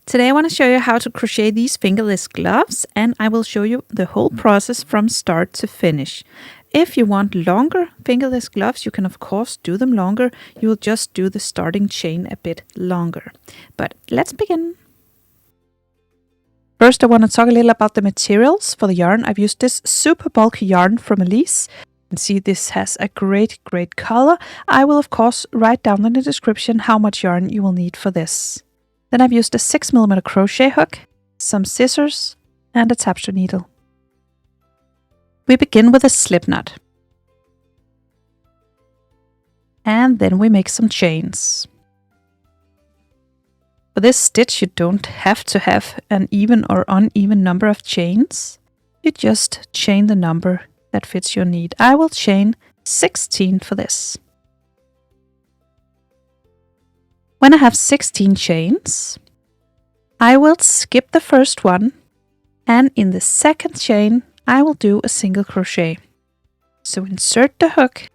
Today I want to show you how to crochet these fingerless gloves, and I will show you the whole process from start to finish. If you want longer fingerless gloves, you can of course do them longer. You will just do the starting chain a bit longer. But let's begin. First I want to talk a little about the materials for the yarn. I've used this super bulky yarn from Elise. You can see this has a great color. I will of course write down in the description how much yarn you will need for this. Then I've used a 6mm crochet hook, some scissors, and a tapestry needle. We begin with a slip knot. And then we make some chains. For this stitch you don't have to have an even or uneven number of chains. You just chain the number that fits your need. I will chain 16 for this. When I have 16 chains, I will skip the first one, and in the second chain I will do a single crochet. So insert the hook,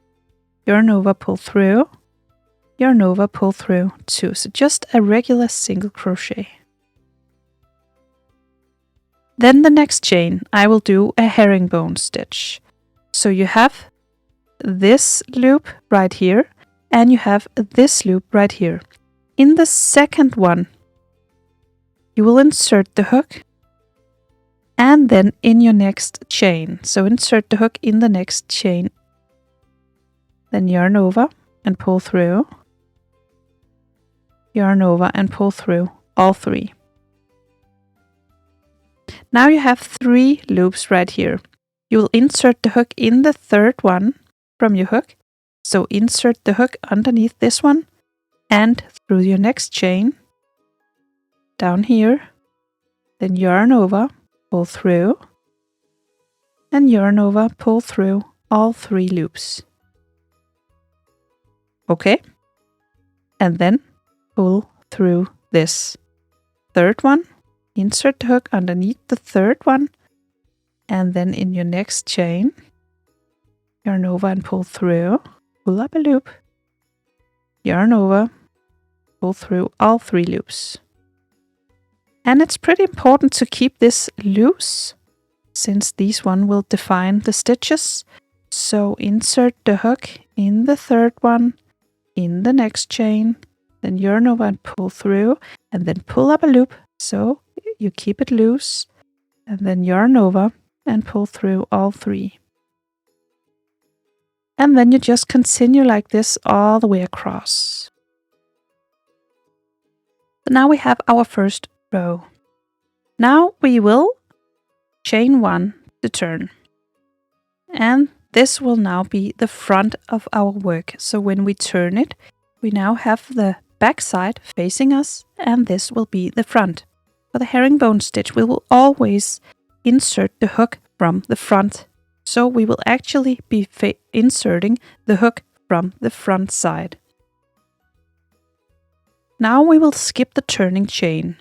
yarn over, pull through, yarn over, pull through 2. So just a regular single crochet. Then the next chain I will do a herringbone stitch. So you have this loop right here, and you have this loop right here. In the second one, you will insert the hook, and then in your next chain. So insert the hook in the next chain, then yarn over and pull through, yarn over and pull through all 3. Now you have 3 loops right here. You will insert the hook in the third one from your hook. So insert the hook underneath this one and through your next chain, down here, then yarn over, pull through, and yarn over, pull through all 3 loops. Okay? And then pull through this third one, insert the hook underneath the third one, and then in your next chain, yarn over and pull through, pull up a loop, yarn over, pull through all 3 loops. And it's pretty important to keep this loose, since these one will define the stitches. So insert the hook in the third one, in the next chain, then yarn over and pull through, and then pull up a loop so you keep it loose, and then yarn over and pull through all 3. And then you just continue like this all the way across. So now we have our first row. Now we will chain 1 to turn. And this will now be the front of our work. So when we turn it, we now have the back side facing us, and this will be the front. For the herringbone stitch, we will always insert the hook from the front. So we will actually be inserting the hook from the front side. Now we will skip the turning chain,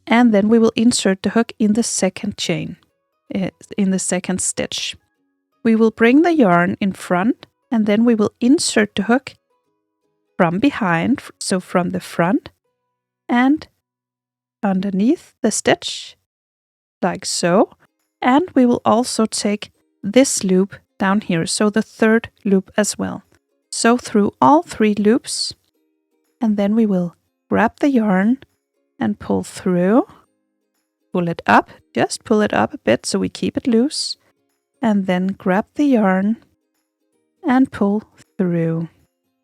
and then we will insert the hook in the second chain, in the second stitch. We will bring the yarn in front, and then we will insert the hook from behind, so from the front, and underneath the stitch, like so. And we will also take this loop down here, so the third loop as well. So through all 3 loops, and then we will grab the yarn and pull through, pull it up, just pull it up a bit so we keep it loose, and then grab the yarn and pull through.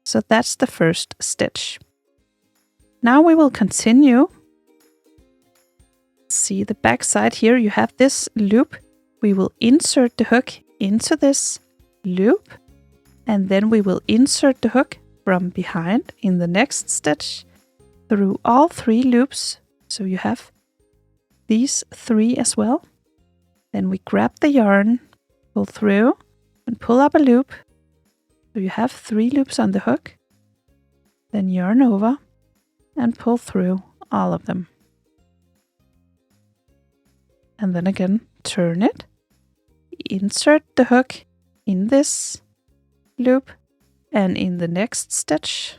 So that's the first stitch. Now we will continue. See the back side here, you have this loop. We will insert the hook into this loop, and then we will insert the hook from behind in the next stitch through all 3 loops. So you have these 3 as well. Then we grab the yarn, pull through, and pull up a loop. So you have 3 loops on the hook. Then yarn over and pull through all of them. And then again, turn it, insert the hook in this loop, and in the next stitch,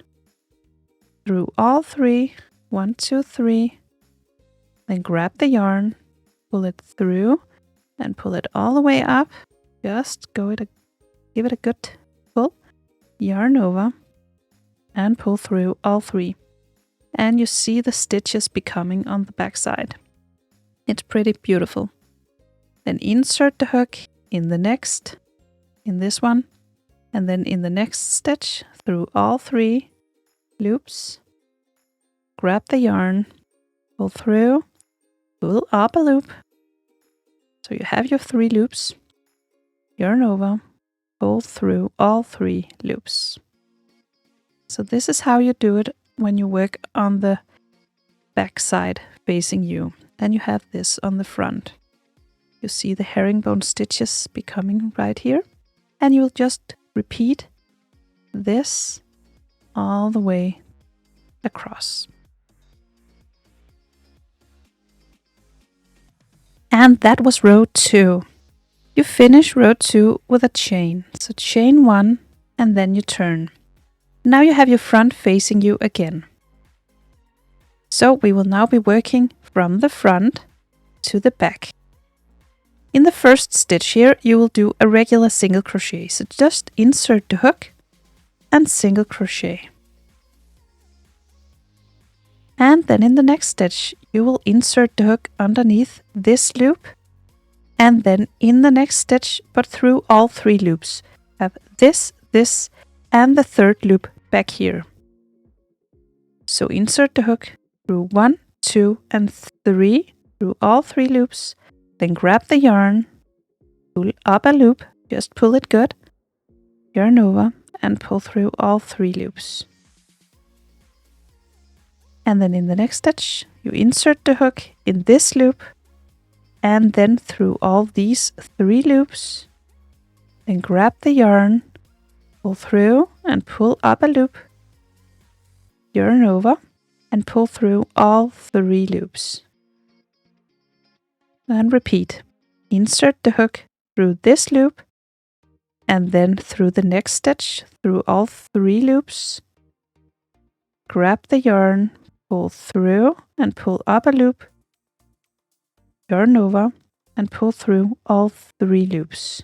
through all 3, 1, 2, 3, Then grab the yarn, pull it through, and pull it all the way up. Just give it a good pull. Yarn over, and pull through all 3. And you see the stitches becoming on the back side. It's pretty beautiful. Then insert the hook in this one, and then in the next stitch through all 3 loops. Grab the yarn, pull through, pull up a loop. So you have your 3 loops. Yarn over, pull through all 3 loops. So this is how you do it when you work on the back side facing you. Then you have this on the front. You see the herringbone stitches becoming right here. And you'll just repeat this all the way across. And that was row 2. You finish row 2 with a chain. So chain 1 and then you turn. Now you have your front facing you again. So we will now be working from the front to the back. In the first stitch here, you will do a regular single crochet. So just insert the hook and single crochet. And then in the next stitch, you will insert the hook underneath this loop. And then in the next stitch, but through all 3 loops, have this, and the 3rd loop back here. So insert the hook through 1, 2, and 3 through all 3 loops. Then grab the yarn, pull up a loop, just pull it good, yarn over, and pull through all 3 loops. And then in the next stitch, you insert the hook in this loop, and then through all these 3 loops. Then grab the yarn, pull through, and pull up a loop, yarn over, and pull through all 3 loops. And repeat. Insert the hook through this loop, and then through the next stitch, through all 3 loops. Grab the yarn, pull through, and pull up a loop, yarn over, and pull through all 3 loops.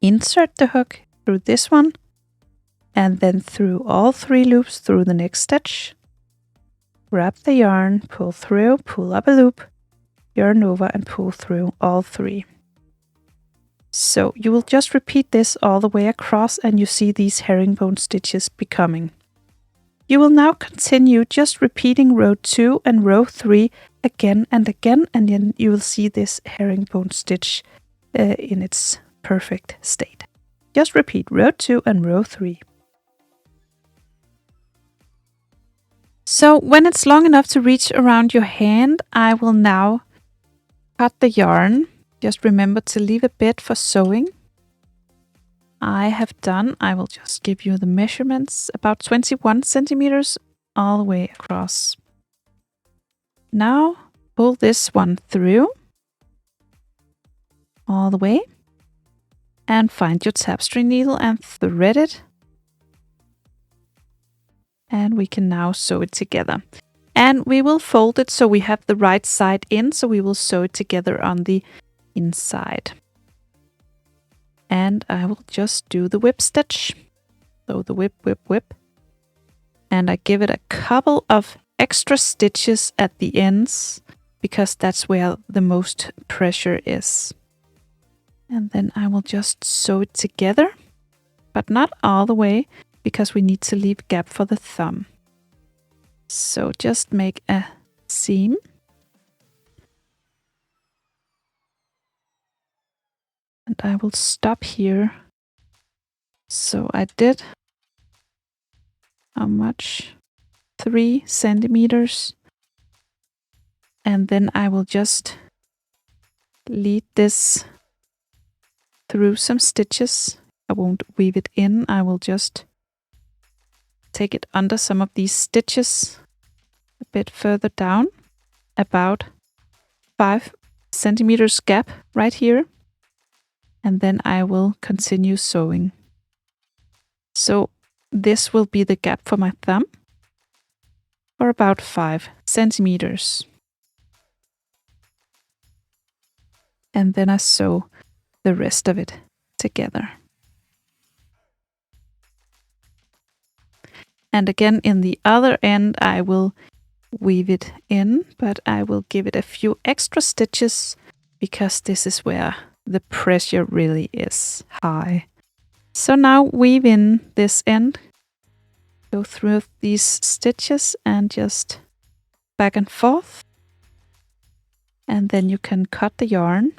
Insert the hook through this one, and then through all 3 loops through the next stitch. Grab the yarn, pull through, pull up a loop, yarn over, and pull through all 3. So you will just repeat this all the way across, and you see these herringbone stitches becoming. You will now continue just repeating row 2 and row 3 again, and then you will see this herringbone stitch in its perfect state. Just repeat row 2 and row 3. So when it's long enough to reach around your hand, I will now cut the yarn. Just remember to leave a bit for sewing. I will just give you the measurements, about 21 centimeters all the way across. Now pull this one through all the way and find your tapestry needle and thread it. And we can now sew it together. And we will fold it so we have the right side in, so we will sew it together on the inside. And I will just do the whip stitch. So the whip, whip, whip. And I give it a couple of extra stitches at the ends, because that's where the most pressure is. And then I will just sew it together, but not all the way, because we need to leave a gap for the thumb. So just make a seam. And I will stop here. So I did, how much? 3 centimeters. And then I will just lead this through some stitches. I won't weave it in. I will just take it under some of these stitches a bit further down, about 5 centimeters gap right here. And then I will continue sewing. So this will be the gap for my thumb for about 5 centimeters. And then I sew the rest of it together. And again, in the other end, I will weave it in, but I will give it a few extra stitches because this is where the pressure really is high. So now weave in this end, go through these stitches and just back and forth. And then you can cut the yarn.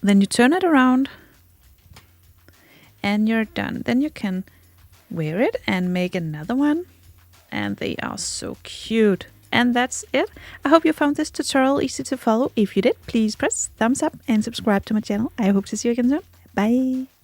Then you turn it around and you're done. Then you can wear it and make another one. And they are so cute. And that's it. I hope you found this tutorial easy to follow. If you did, please press thumbs up and subscribe to my channel. I hope to see you again soon. Bye.